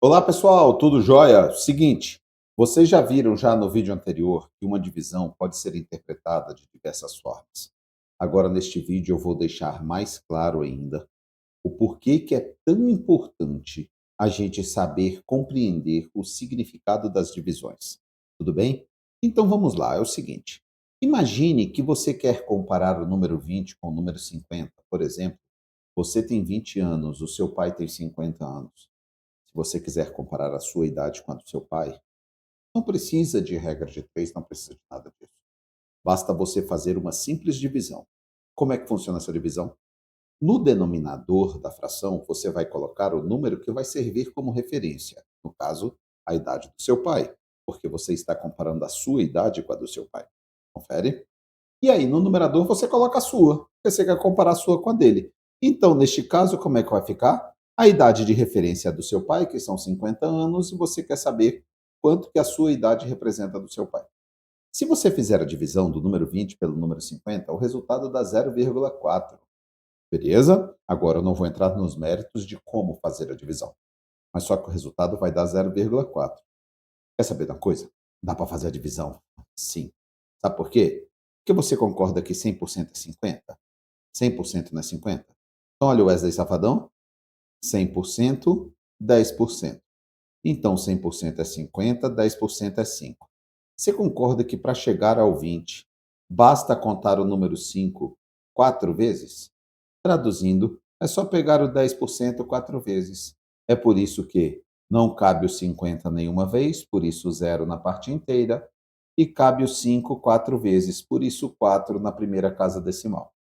Olá pessoal, tudo jóia? Seguinte, vocês já viram já no vídeo anterior que uma divisão pode ser interpretada de diversas formas. Agora neste vídeo eu vou deixar mais claro ainda o porquê que é tão importante a gente saber compreender o significado das divisões. Tudo bem? Então vamos lá, é o seguinte. Imagine que você quer comparar o número 20 com o número 50. Por exemplo, você tem 20 anos, o seu pai tem 50 anos. Se você quiser comparar a sua idade com a do seu pai, não precisa de regra de três, não precisa de nada disso. Basta você fazer uma simples divisão. Como é que funciona essa divisão? No denominador da fração, você vai colocar o número que vai servir como referência. No caso, a idade do seu pai, porque você está comparando a sua idade com a do seu pai. Confere? E aí, no numerador, você coloca a sua, porque você quer comparar a sua com a dele. Então, neste caso, como é que vai ficar? A idade de referência é do seu pai, que são 50 anos, e você quer saber quanto que a sua idade representa do seu pai. Se você fizer a divisão do número 20 pelo número 50, o resultado dá 0,4. Beleza? Agora eu não vou entrar nos méritos de como fazer a divisão, mas só que o resultado vai dar 0,4. Quer saber da coisa? Dá para fazer a divisão? Sim. Sabe por quê? Porque você concorda que 100% é 50? 100% não é 50? Então, olha o Wesley Safadão. 100%, 10%. Então, 100% é 50, 10% é 5. Você concorda que para chegar ao 20, basta contar o número 5 quatro vezes? Traduzindo, é só pegar o 10% quatro vezes. É por isso que não cabe o 50 nenhuma vez, por isso zero na parte inteira, e cabe o 5 quatro vezes, por isso 4 na primeira casa decimal.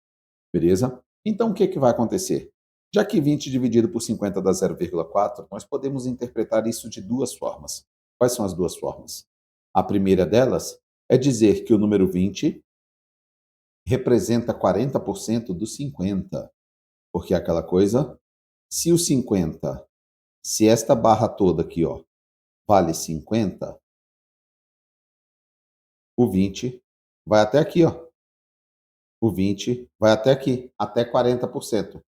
Beleza? Então, o que vai acontecer? Já que 20 dividido por 50 dá 0,4, nós podemos interpretar isso de duas formas. Quais são as duas formas? A primeira delas é dizer que o número 20 representa 40% do 50, porque é aquela coisa, se o 50, se esta barra toda aqui, ó, vale 50, o 20 vai até aqui, ó. O 20 vai até aqui, até 40%.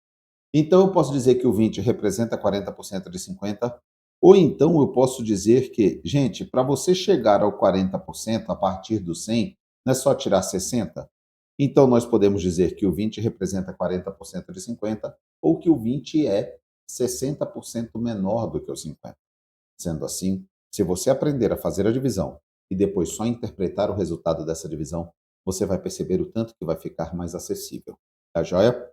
Então eu posso dizer que o 20 representa 40% de 50, ou então eu posso dizer que, gente, para você chegar ao 40% a partir do 100, não é só tirar 60? Então nós podemos dizer que o 20 representa 40% de 50, ou que o 20 é 60% menor do que o 50. Sendo assim, se você aprender a fazer a divisão e depois só interpretar o resultado dessa divisão, você vai perceber o tanto que vai ficar mais acessível. Tá joia?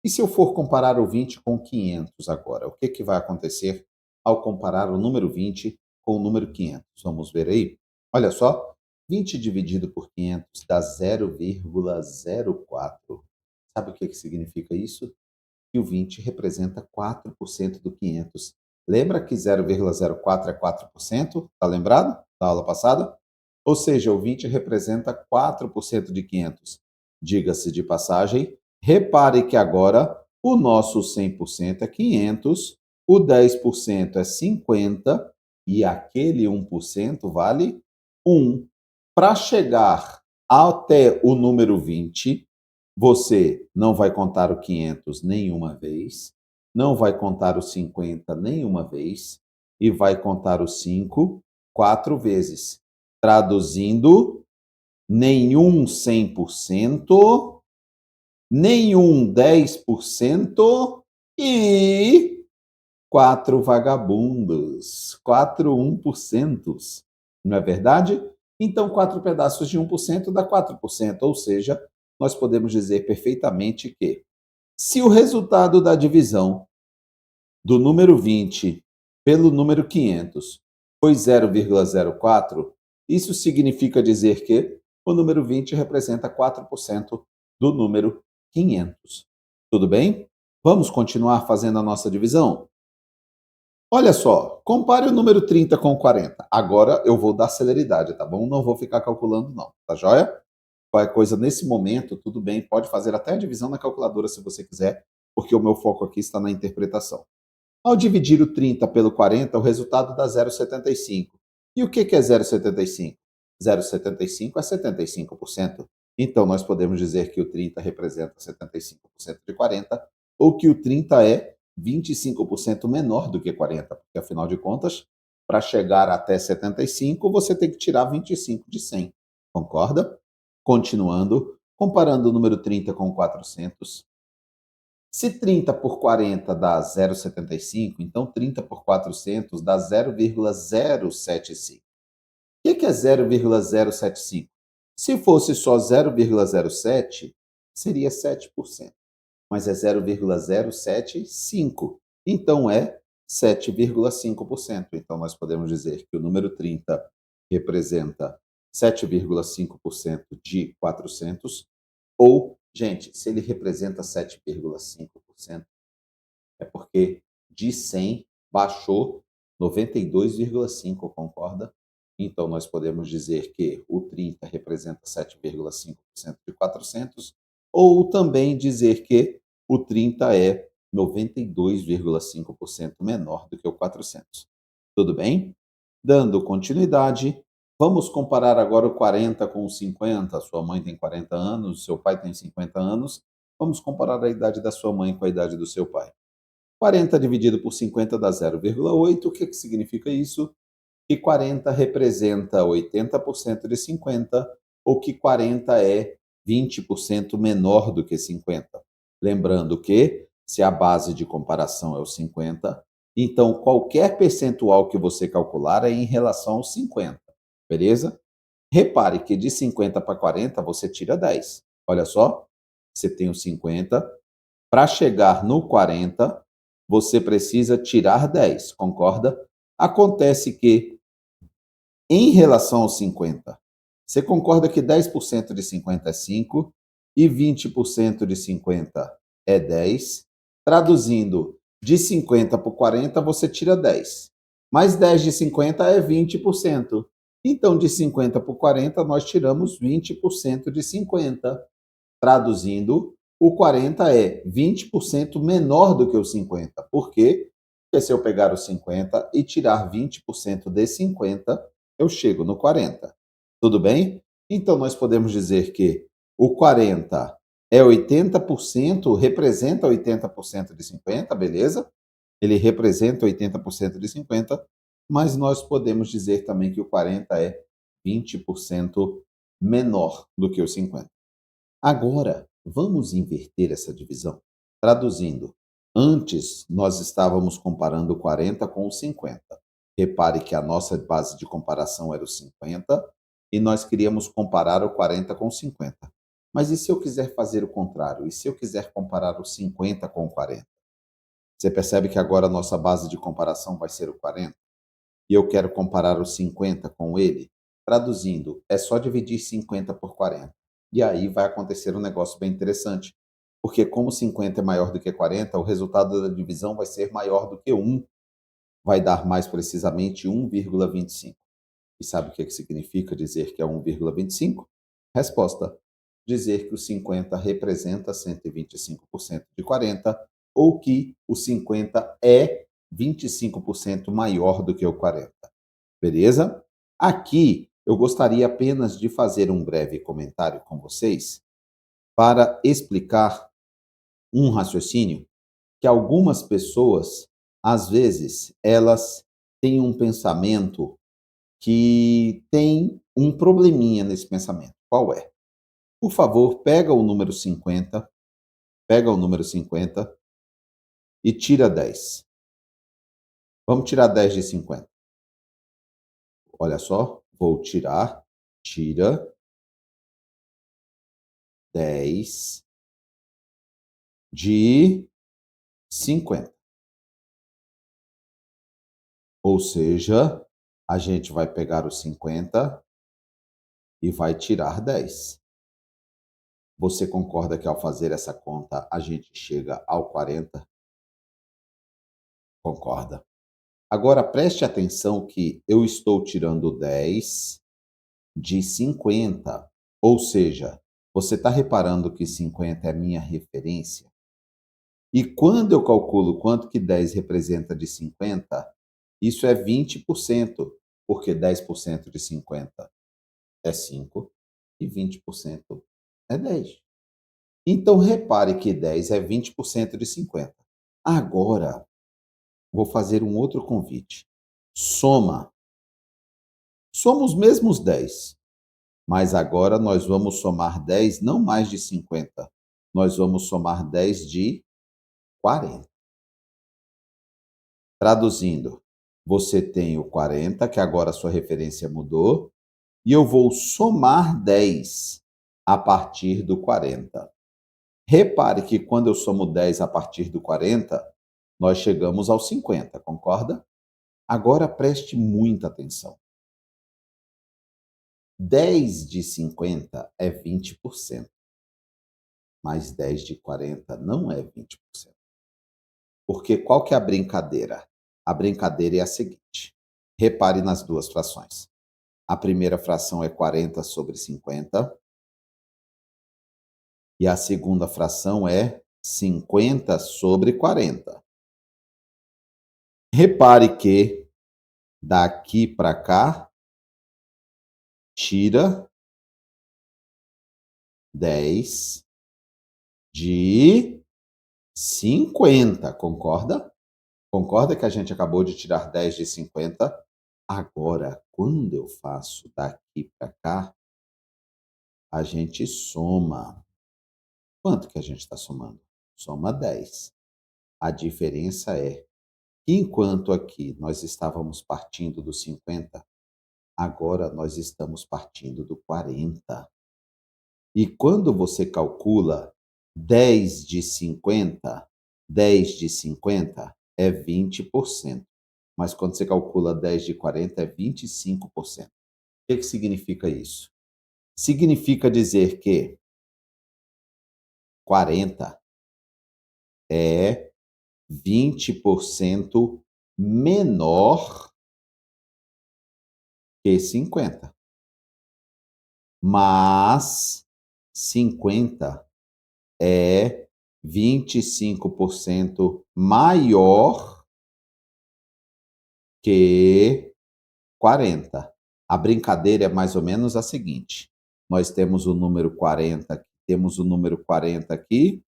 E se eu for comparar o 20 com 500 agora, o que vai acontecer ao comparar o número 20 com o número 500? Vamos ver aí? Olha só, 20 dividido por 500 dá 0,04. Sabe o que significa isso? Que o 20 representa 4% do 500. Lembra que 0,04 é 4%? Está lembrado da aula passada? Ou seja, o 20 representa 4% de 500. Diga-se de passagem, repare que agora o nosso 100% é 500, o 10% é 50 e aquele 1% vale 1. Para chegar até o número 20, você não vai contar o 500 nenhuma vez, não vai contar o 50 nenhuma vez e vai contar o 5 quatro vezes. Traduzindo, nenhum 100%, nenhum 10% e quatro vagabundos, quatro 1%. Não é verdade? Então, quatro pedaços de 1% dá 4%, ou seja, nós podemos dizer perfeitamente que, se o resultado da divisão do número 20 pelo número 500 foi 0,04, isso significa dizer que o número 20 representa 4% do número 500. Tudo bem? Vamos continuar fazendo a nossa divisão? Olha só, compare o número 30 com o 40. Agora eu vou dar celeridade, tá bom? Não vou ficar calculando não, tá joia? Qualquer coisa nesse momento, tudo bem, pode fazer até a divisão na calculadora se você quiser, porque o meu foco aqui está na interpretação. Ao dividir o 30 pelo 40, o resultado dá 0,75. E o que é 0,75? 0,75 é 75%. Então, nós podemos dizer que o 30 representa 75% de 40, ou que o 30 é 25% menor do que 40, porque afinal de contas, para chegar até 75, você tem que tirar 25 de 100. Concorda? Continuando, comparando o número 30 com 400. Se 30 por 40 dá 0,75, então 30 por 400 dá 0,075. O que é 0,075? Se fosse só 0,07, seria 7%, mas é 0,075, então é 7,5%. Então nós podemos dizer que o número 30 representa 7,5% de 400, ou, gente, se ele representa 7,5%, é porque de 100 baixou 92,5, concorda? Então, nós podemos dizer que o 30 representa 7,5% de 400, ou também dizer que o 30 é 92,5% menor do que o 400. Tudo bem? Dando continuidade, vamos comparar agora o 40 com o 50. Sua mãe tem 40 anos, seu pai tem 50 anos. Vamos comparar a idade da sua mãe com a idade do seu pai. 40 dividido por 50 dá 0,8. O que significa isso? Que 40 representa 80% de 50, ou que 40 é 20% menor do que 50. Lembrando que, se a base de comparação é o 50, então qualquer percentual que você calcular é em relação ao 50, beleza? Repare que de 50 para 40 você tira 10. Olha só, você tem o 50, para chegar no 40, você precisa tirar 10, concorda? Acontece que, em relação aos 50, você concorda que 10% de 50 é 5 e 20% de 50 é 10. Traduzindo, de 50 por 40 você tira 10. Mais 10 de 50 é 20%. Então, de 50 por 40, nós tiramos 20% de 50. Traduzindo, o 40 é 20% menor do que o 50. Por quê? Porque se eu pegar o 50 e tirar 20% de 50, eu chego no 40. Tudo bem? Então, nós podemos dizer que o 40 é 80%, representa 80% de 50, beleza? Ele representa 80% de 50, mas nós podemos dizer também que o 40 é 20% menor do que o 50. Agora, vamos inverter essa divisão. Traduzindo, antes nós estávamos comparando o 40 com o 50. Repare que a nossa base de comparação era o 50 e nós queríamos comparar o 40 com o 50. Mas e se eu quiser fazer o contrário? E se eu quiser comparar o 50 com o 40? Você percebe que agora a nossa base de comparação vai ser o 40? E eu quero comparar o 50 com ele? Traduzindo, é só dividir 50 por 40. E aí vai acontecer um negócio bem interessante. Porque como 50 é maior do que 40, o resultado da divisão vai ser maior do que 1. Vai dar mais precisamente 1,25. E sabe o que significa dizer que é 1,25? Resposta: dizer que o 50 representa 125% de 40, ou que o 50 é 25% maior do que o 40. Beleza? Aqui eu gostaria apenas de fazer um breve comentário com vocês para explicar um raciocínio que algumas pessoas, às vezes, elas têm um pensamento que tem um probleminha nesse pensamento. Qual é? Por favor, pega o número 50 e tira 10. Vamos tirar 10 de 50. Olha só, vou tirar, tira 10 de 50. Ou seja, a gente vai pegar o 50 e vai tirar 10. Você concorda que ao fazer essa conta a gente chega ao 40? Concorda. Agora preste atenção que eu estou tirando 10 de 50. Ou seja, você está reparando que 50 é minha referência? E quando eu calculo quanto que 10 representa de 50, isso é 20%, porque 10% de 50 é 5 e 20% é 10. Então repare que 10 é 20% de 50. Agora, vou fazer um outro convite. Soma. Soma os mesmos 10, mas agora nós vamos somar 10 não mais de 50. Nós vamos somar 10 de 40. Traduzindo, você tem o 40, que agora a sua referência mudou, e eu vou somar 10 a partir do 40. Repare que quando eu somo 10 a partir do 40, nós chegamos aos 50, concorda? Agora preste muita atenção. 10 de 50 é 20%, mas 10 de 40 não é 20%. Porque qual que é a brincadeira? A brincadeira é a seguinte. Repare nas duas frações. A primeira fração é 40 sobre 50 e a segunda fração é 50 sobre 40. Repare que daqui para cá, tira 10 de 50, concorda? Concorda que a gente acabou de tirar 10 de 50? Agora, quando eu faço daqui para cá, a gente soma. Quanto que a gente está somando? Soma 10. A diferença é que enquanto aqui nós estávamos partindo do 50, agora nós estamos partindo do 40. E quando você calcula 10 de 50, 10 de 50 é 20%. Mas quando você calcula 10 de 40 é 25%. O que significa isso? Significa dizer que 40 é 20% menor que 50. Mas 50 é 25% maior que 40. A brincadeira é mais ou menos a seguinte: nós temos o número 40 aqui, temos o número 40 aqui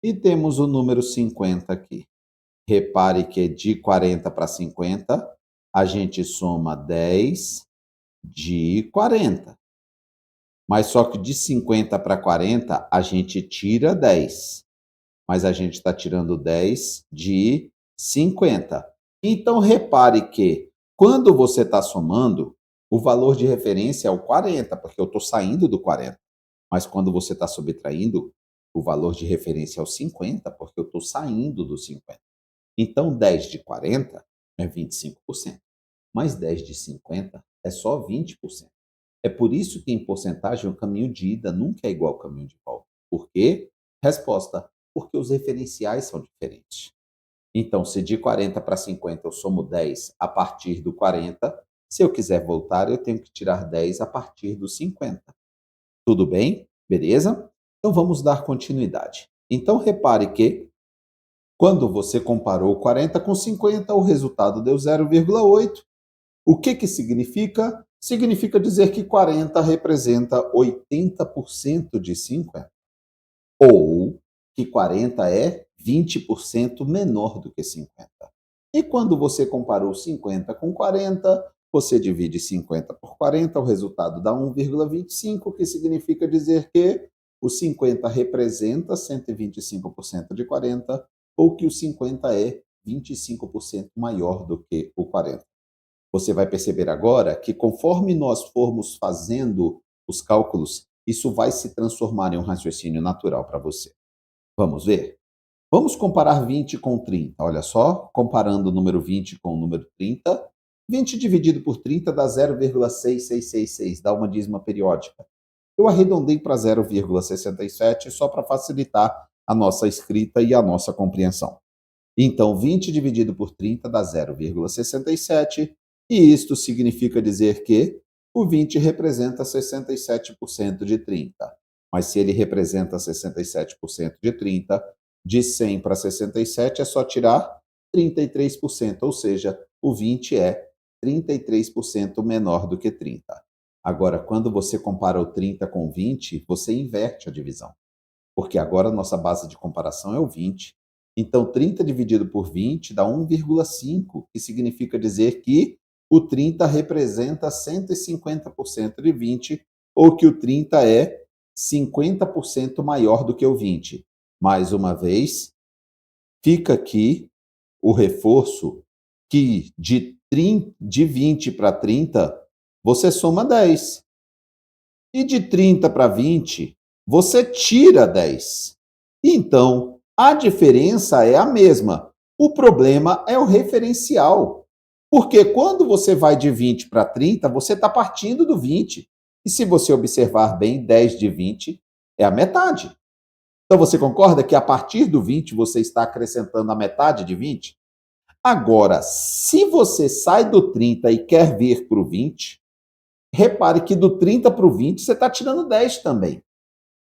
e temos o número 50 aqui. Repare que de 40 para 50, a gente soma 10 de 40. Mas só que de 50 para 40, a gente tira 10. Mas a gente está tirando 10 de 50. Então, repare que quando você está somando, o valor de referência é o 40, porque eu estou saindo do 40. Mas quando você está subtraindo, o valor de referência é o 50, porque eu estou saindo do 50. Então, 10 de 40 é 25%, mas 10 de 50 é só 20%. É por isso que, em porcentagem, o caminho de ida nunca é igual ao caminho de volta. Por quê? Resposta: porque os referenciais são diferentes. Então, se de 40 para 50 eu somo 10 a partir do 40, se eu quiser voltar, eu tenho que tirar 10 a partir do 50. Tudo bem? Beleza? Então, vamos dar continuidade. Então, repare que, quando você comparou 40 com 50, o resultado deu 0,8. O que significa? Significa dizer que 40 representa 80% de 50. Ou que 40 é 20% menor do que 50. E quando você comparou 50 com 40, você divide 50 por 40, o resultado dá 1,25, que significa dizer que o 50 representa 125% de 40, ou que o 50 é 25% maior do que o 40. Você vai perceber agora que, conforme nós formos fazendo os cálculos, isso vai se transformar em um raciocínio natural para você. Vamos ver? Vamos comparar 20 com 30. Olha só, comparando o número 20 com o número 30. 20 dividido por 30 dá 0,6666, dá uma dízima periódica. Eu arredondei para 0,67 só para facilitar a nossa escrita e a nossa compreensão. Então, 20 dividido por 30 dá 0,67, e isto significa dizer que o 20 representa 67% de 30. Mas se ele representa 67% de 30, de 100 para 67 é só tirar 33%, ou seja, o 20 é 33% menor do que 30. Agora, quando você compara o 30 com o 20, você inverte a divisão, porque agora a nossa base de comparação é o 20. Então, 30 dividido por 20 dá 1,5, que significa dizer que o 30 representa 150% de 20, ou que o 30 é 50% maior do que o 20. Mais uma vez, fica aqui o reforço que de 20 para 30, você soma 10. E de 30 para 20, você tira 10. Então, a diferença é a mesma. O problema é o referencial. Porque quando você vai de 20 para 30, você está partindo do 20. E se você observar bem, 10 de 20 é a metade. Então, você concorda que a partir do 20 você está acrescentando a metade de 20? Agora, se você sai do 30 e quer vir para o 20, repare que do 30 para o 20 você está tirando 10 também.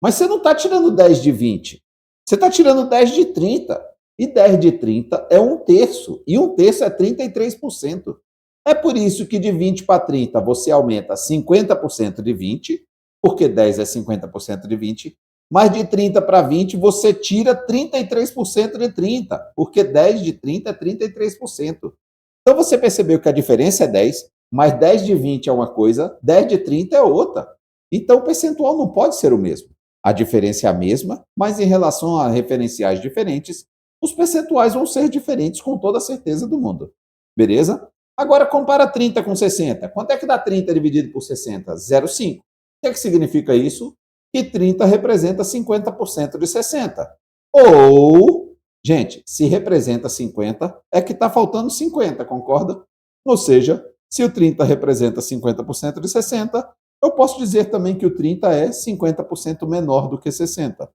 Mas você não está tirando 10 de 20. Você está tirando 10 de 30. E 10 de 30 é 1/3. E 1/3 é 33%. É por isso que de 20 para 30 você aumenta 50% de 20, porque 10 é 50% de 20. Mas de 30 para 20 você tira 33% de 30, porque 10 de 30 é 33%. Então você percebeu que a diferença é 10, mas 10 de 20 é uma coisa, 10 de 30 é outra. Então o percentual não pode ser o mesmo. A diferença é a mesma, mas em relação a referenciais diferentes, os percentuais vão ser diferentes com toda a certeza do mundo. Beleza? Agora compara 30 com 60. Quanto é que dá 30 dividido por 60? 0,5. O que é que significa isso? Que 30 representa 50% de 60. Ou, gente, se representa 50, é que está faltando 50, concorda? Ou seja, se o 30 representa 50% de 60, eu posso dizer também que o 30 é 50% menor do que 60.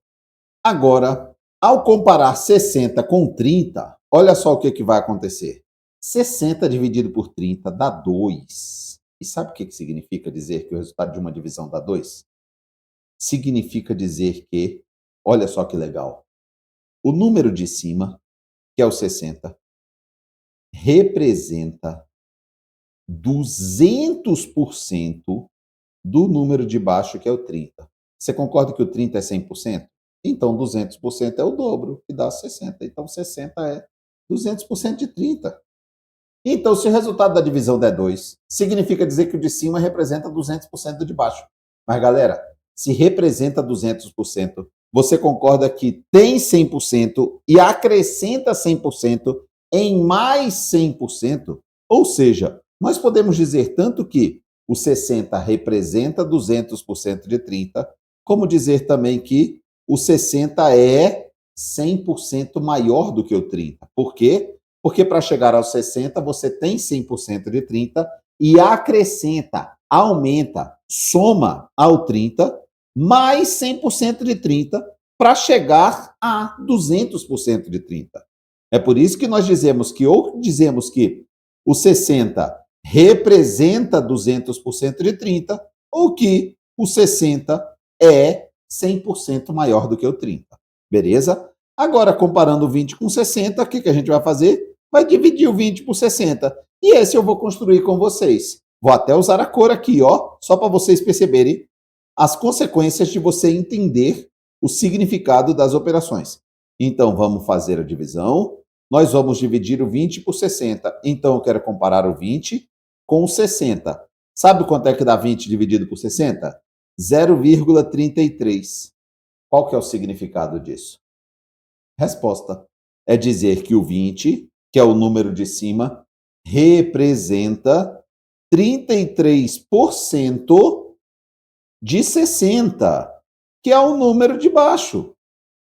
Agora, ao comparar 60 com 30, olha só o que vai acontecer. 60 dividido por 30 dá 2. E sabe o que significa dizer que o resultado de uma divisão dá 2? Significa dizer que, olha só que legal, o número de cima, que é o 60, representa 200% do número de baixo, que é o 30. Você concorda que o 30 é 100%? Então, 200% é o dobro, que dá 60. Então, 60 é 200% de 30. Então, se o resultado da divisão der 2, significa dizer que o de cima representa 200% do de baixo. Mas, galera, se representa 200%, você concorda que tem 100% e acrescenta 100% em mais 100%? Ou seja, nós podemos dizer tanto que o 60 representa 200% de 30, como dizer também que o 60 é 100% maior do que o 30. Por quê? Porque para chegar aos 60, você tem 100% de 30 e acrescenta, aumenta, soma ao 30, mais 100% de 30 para chegar a 200% de 30. É por isso que nós dizemos que, ou dizemos que o 60 representa 200% de 30, ou que o 60 é 100% maior do que o 30. Beleza? Agora, comparando o 20 com 60, o que a gente vai fazer? Vai dividir o 20 por 60. E esse eu vou construir com vocês. Vou até usar a cor aqui, ó, só para vocês perceberem as consequências de você entender o significado das operações. Então, vamos fazer a divisão. Nós vamos dividir o 20 por 60. Então, eu quero comparar o 20 com o 60. Sabe quanto é que dá 20 dividido por 60? 0,33. Qual que é o significado disso? Resposta. É dizer que o 20, que é o número de cima, representa 33% de 60, que é o número de baixo.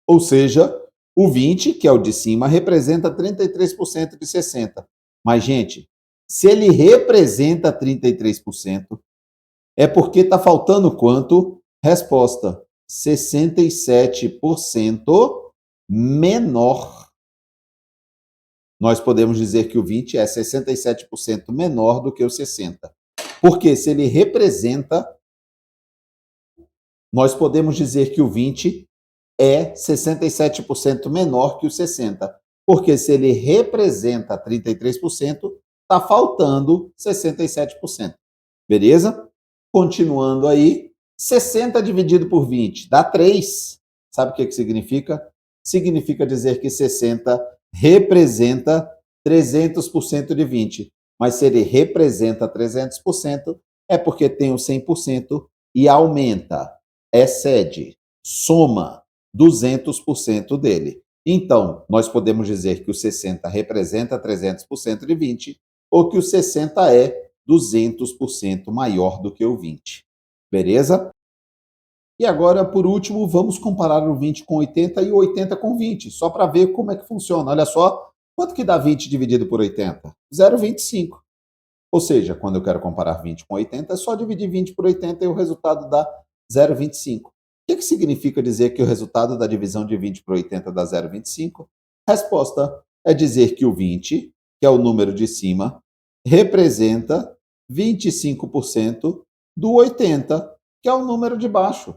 Ou seja, o 20, que é o de cima, representa 33% de 60. Mas, gente, se ele representa 33%, é porque está faltando quanto? Resposta: 67% menor. Nós podemos dizer que o 20 é 67% menor do que o 60. Porque se ele representa, nós podemos dizer que o 20 é 67% menor que o 60. Porque se ele representa 33%, está faltando 67%. Beleza? Continuando aí, 60 dividido por 20 dá 3. Sabe o que significa? significa dizer que 60 representa 300% de 20. Mas se ele representa 300%, é porque tem o 100% e aumenta, excede, soma 200% dele. Então, nós podemos dizer que o 60 representa 300% de 20 ou que o 60 é 200% maior do que o 20. Beleza? E agora, por último, vamos comparar o 20 com 80 e o 80 com 20, só para ver como é que funciona. Olha só, quanto que dá 20 dividido por 80? 0,25. Ou seja, quando eu quero comparar 20 com 80, é só dividir 20 por 80 e o resultado dá 0,25. O que significa dizer que o resultado da divisão de 20 por 80 dá 0,25? Resposta é dizer que o 20, que é o número de cima, representa 25% do 80, que é o número de baixo.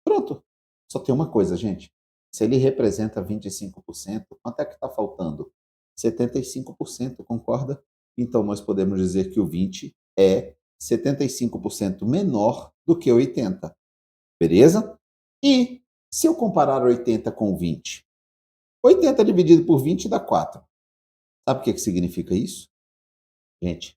Pronto. Só tem uma coisa, gente. Se ele representa 25%, quanto é que está faltando? 75%, concorda? Então, nós podemos dizer que o 20 é 75% menor do que 80. Beleza? E se eu comparar 80 com 20? 80 dividido por 20 dá 4. Sabe o que significa isso? Gente,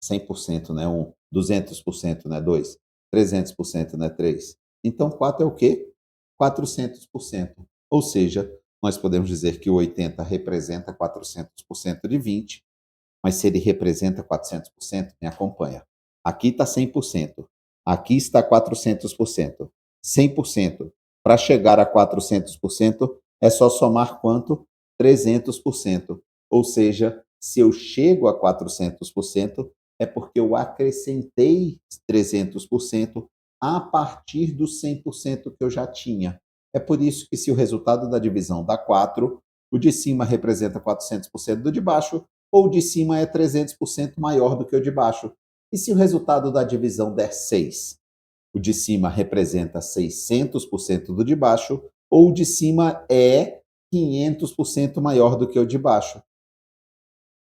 100% não é 1, 200% não é 2, 300% não é 3. Então, 4 é o quê? 400%. Ou seja, nós podemos dizer que o 80 representa 400% de 20, mas se ele representa 400%, me acompanha. Aqui está 100%, aqui está 400%. 100%. Para chegar a 400%, é só somar quanto? 300%. Ou seja, se eu chego a 400%, é porque eu acrescentei 300% a partir dos 100% que eu já tinha. É por isso que se o resultado da divisão dá 4, o de cima representa 400% do de baixo, ou o de cima é 300% maior do que o de baixo. E se o resultado da divisão der 6? O de cima representa 600% do de baixo, ou o de cima é 500% maior do que o de baixo.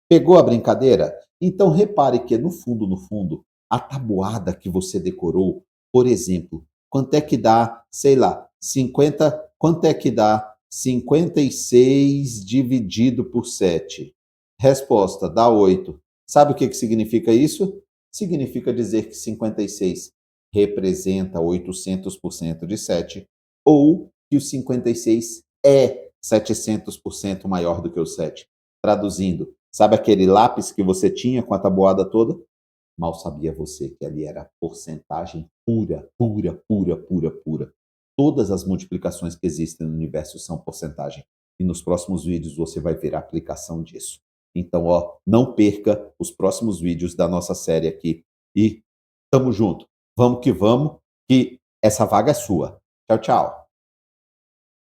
Pegou a brincadeira? Então repare que no fundo, a tabuada que você decorou, por exemplo, quanto é que dá, sei lá, 50, quanto é que dá 56 dividido por 7? Resposta, dá 8. Sabe o que significa isso? Significa dizer que 56 representa 800% de 7, ou que o 56 é 700% maior do que o 7. Traduzindo, sabe aquele lápis que você tinha com a tabuada toda? Mal sabia você que ali era porcentagem pura, pura, pura, pura, pura. Todas as multiplicações que existem no universo são porcentagem. E nos próximos vídeos você vai ver a aplicação disso. Então, ó, não perca os próximos vídeos da nossa série aqui. E tamo junto. Vamos, que essa vaga é sua. Tchau, tchau.